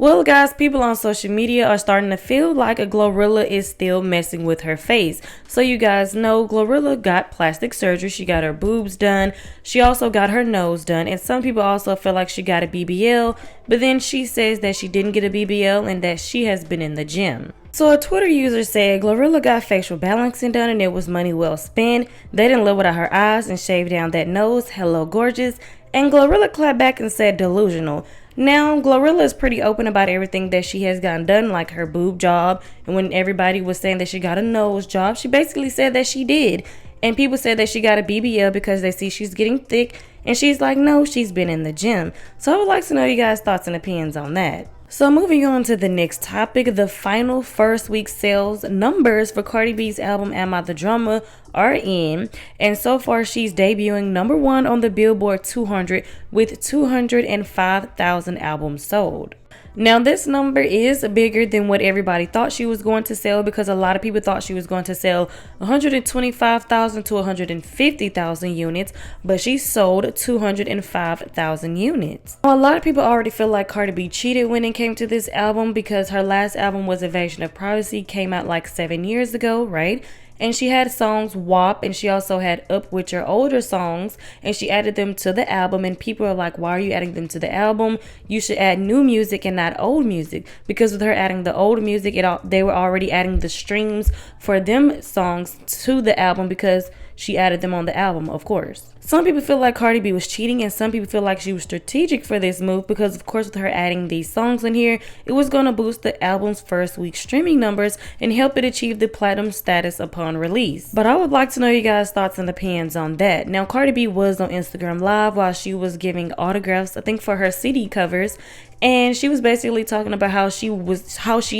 Well, guys, people on social media are starting to feel like a Glorilla is still messing with her face. So you guys know Glorilla got plastic surgery. She got her boobs done. She also got her nose done. And some people also feel like she got a BBL. But then she says that she didn't get a BBL and that she has been in the gym. So a Twitter user said Glorilla got facial balancing done and it was money well spent. They didn't live without her eyes and shaved down that nose. Hello, gorgeous. And Glorilla clapped back and said delusional. Now, Glorilla is pretty open about everything that she has gotten done, like her boob job. And when everybody was saying that she got a nose job, she basically said that she did. And people said that she got a BBL because they see she's getting thick. And she's like, no, she's been in the gym. So I would like to know you guys' thoughts and opinions on that. So moving on to the next topic, the final first week sales numbers for Cardi B's album Am I the Drama are in, and so far she's debuting #1 on the Billboard 200 with 205,000 albums sold. Now this number is bigger than what everybody thought she was going to sell, because a lot of people thought she was going to sell 125,000 to 150,000 units, but she sold 205,000 units. Now, a lot of people already feel like Cardi B cheated when it came to this album, because her last album was Invasion of Privacy, came out like 7 years ago, right? And she had songs WAP, and she also had Up, which are older songs, and she added them to the album. And people are like, why are you adding them to the album? You should add new music and not old music. Because with her adding the old music, they were already adding the streams for them songs to the album, because she added them on the album, of course. Some people feel like Cardi B was cheating, and some people feel like she was strategic for this move, because of course with her adding these songs in here, it was going to boost the album's first week streaming numbers and help it achieve the platinum status upon release. But I would like to know you guys' thoughts and opinions on that. Now, Cardi B was on Instagram Live while she was giving autographs, I think for her CD covers, and she was basically talking about how she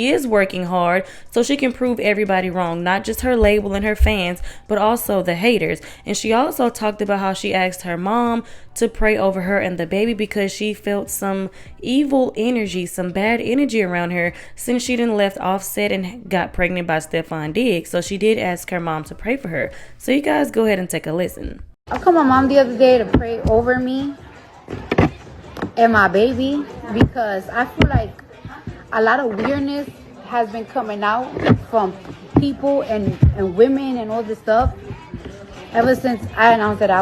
is working hard so she can prove everybody wrong, not just her label and her fans, but also the haters. And she also talked about how she asked her mom to pray over her and the baby, because she felt some evil energy, some bad energy around her since she done left Offset and got pregnant by Stefan Diggs. So she did ask her mom to pray for her. So you guys go ahead and take a listen. I called my mom the other day to pray over me and my baby, because I feel like a lot of weirdness has been coming out from people and women and all this stuff ever since I announced that I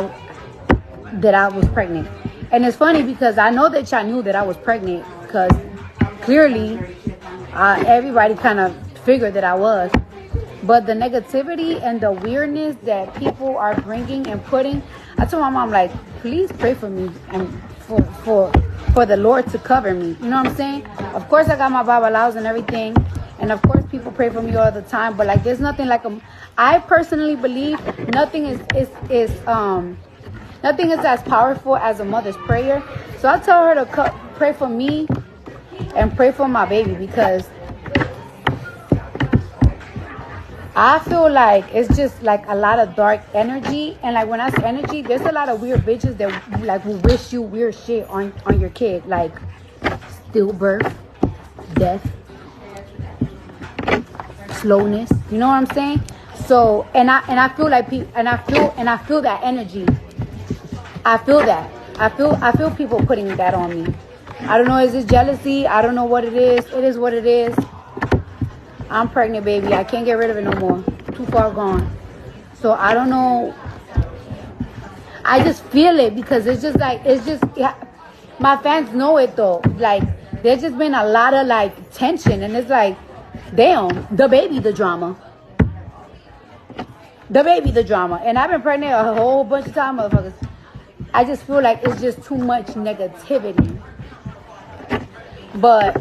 was pregnant. And it's funny because I know that y'all knew that I was pregnant, because clearly everybody kind of figured that I was. But the negativity and the weirdness that people are bringing and putting, I told my mom, like, please pray for me and for the Lord to cover me. You know what I'm saying? Of course, I got my Babalaos and everything, and of course, people pray for me all the time. But like, there's nothing like I personally believe nothing is as powerful as a mother's prayer. So I tell her to pray for me and pray for my baby, because I feel like it's just like a lot of dark energy. And like, when I say energy, there's a lot of weird bitches that like will wish you weird shit on your kid, like stillbirth, death, slowness. You know what I'm saying? So and I feel like I feel that energy. I feel that. I feel people putting that on me. I don't know, is it jealousy? I don't know what it is. It is what it is. I'm pregnant, baby. I can't get rid of it no more. Too far gone. So I don't know. I just feel it, because it's just like, yeah, my fans know it though. Like, there's just been a lot of like tension, and it's like, damn, the baby, the drama. The baby, the drama. And I've been pregnant a whole bunch of times, motherfuckers. I just feel like it's just too much negativity. But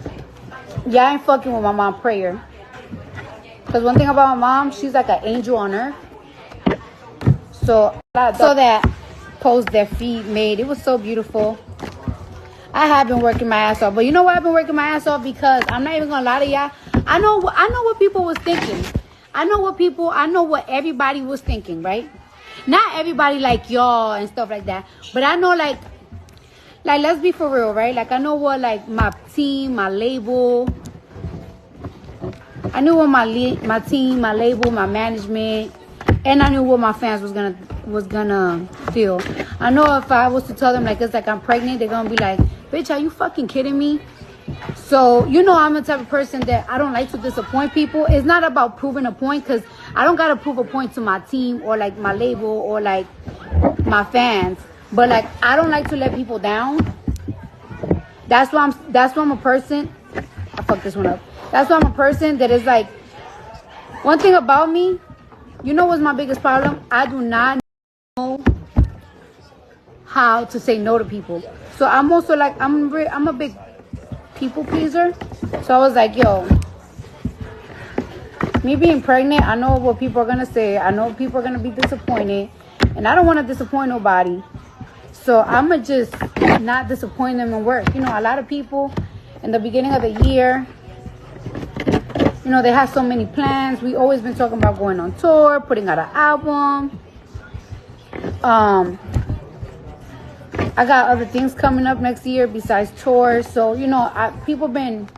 yeah, I ain't fucking with my mom's prayer. Because one thing about my mom, she's like an angel on earth. So that post that feed made, it was so beautiful. I have been working my ass off. But you know why I've been working my ass off? Because I'm not even going to lie to y'all. I know what people was thinking. I know what everybody was thinking, right? Not everybody like y'all and stuff like that. But I know like let's be for real, right? Like, I know what like my team, my label, I knew what my team, my label, my management, and I knew what my fans was gonna feel. I know if I was to tell them like it's like I'm pregnant, they're gonna be like, bitch, are you fucking kidding me? So, you know, I'm the type of person that I don't like to disappoint people. It's not about proving a point, because I don't got to prove a point to my team or like my label or like my fans. But like, I don't like to let people down. That's why I'm a person. I fucked this one up. That's why I'm a person that is like, one thing about me, you know what's my biggest problem? I do not know how to say no to people. So I'm also like, I'm a big people pleaser. So I was like, yo, me being pregnant, I know what people are gonna say. I know people are gonna be disappointed, and I don't want to disappoint nobody. So I'ma just not disappoint them in work. You know, a lot of people in the beginning of the year, you know, they have so many plans. We always been talking about going on tour, putting out an album. I got other things coming up next year besides tours. So, you know, people been,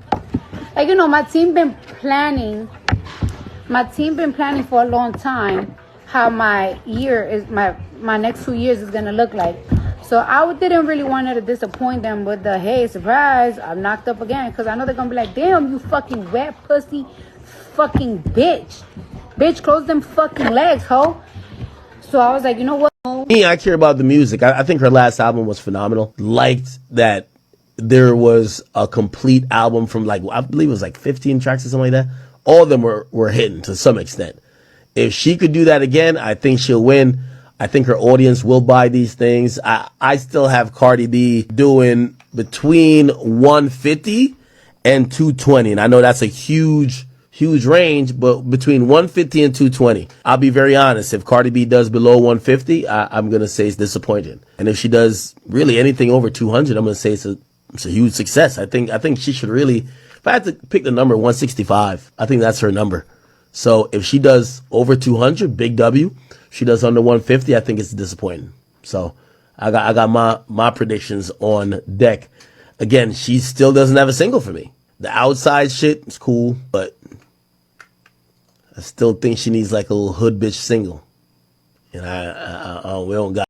like, you know, my team been planning for a long time how my year is, my next 2 years is going to look like. So I didn't really want to disappoint them with the, hey, surprise, I'm knocked up again. Because I know they're going to be like, damn, you fucking wet pussy fucking bitch. Bitch, close them fucking legs, ho. So I was like, you know what? Me, I care about the music. I think her last album was phenomenal. Liked that there was a complete album from like, I believe it was like 15 tracks or something like that. All of them were hitting to some extent. If she could do that again, I think she'll win. I think her audience will buy these things. I still have Cardi B doing between 150 and 220. And I know that's a huge range, but between 150 and 220. I'll be very honest. If Cardi B does below 150, I'm going to say it's disappointing. And if she does really anything over 200, I'm going to say it's a huge success. I think she should really, if I had to pick the number 165, I think that's her number. So if she does over 200, big W. She does under 150, I think it's disappointing. So I got my predictions on deck. Again, she still doesn't have a single for me. The outside shit is cool, but I still think she needs like a little hood bitch single. And we don't got.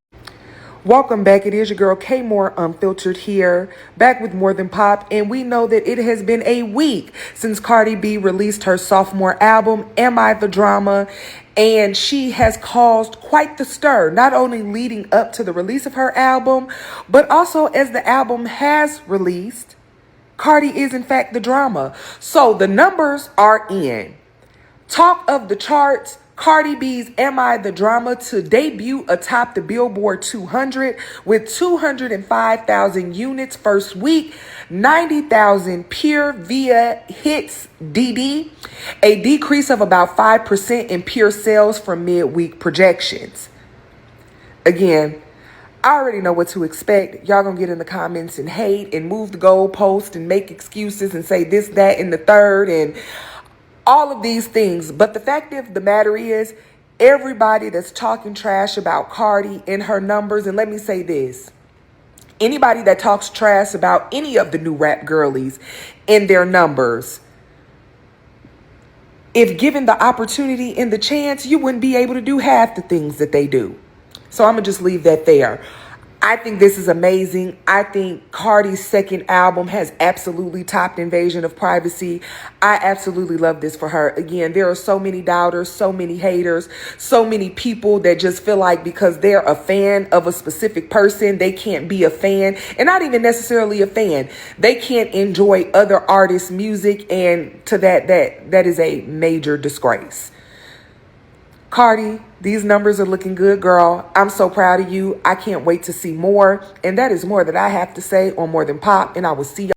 Welcome back. It is your girl K More Unfiltered here, back with More Than Pop, and we know that it has been a week since Cardi B released her sophomore album, Am I the Drama? And she has caused quite the stir, not only leading up to the release of her album, but also as the album has released. Cardi is in fact the drama. So the numbers are in. Talk of the charts, Cardi B's Am I the Drama to debut atop the Billboard 200 with 205,000 units first week, 90,000 pure via hits DD, a decrease of about 5% in pure sales from midweek projections. Again, I already know what to expect. Y'all gonna get in the comments and hate and move the goalpost and make excuses and say this, that, and the third and all of these things. But the fact of the matter is, everybody that's talking trash about Cardi and her numbers, and let me say this, anybody that talks trash about any of the new rap girlies and their numbers, if given the opportunity and the chance, you wouldn't be able to do half the things that they do. So I'm going to just leave that there. I think this is amazing. I think Cardi's second album has absolutely topped Invasion of Privacy. I absolutely love this for her. Again, there are so many doubters, so many haters, so many people that just feel like because they're a fan of a specific person, they can't be a fan, and not even necessarily a fan. They can't enjoy other artists' music, and to that is a major disgrace. Cardi, these numbers are looking good, girl. I'm so proud of you. I can't wait to see more. And that is more that I have to say on More Than Pop. And I will see y'all.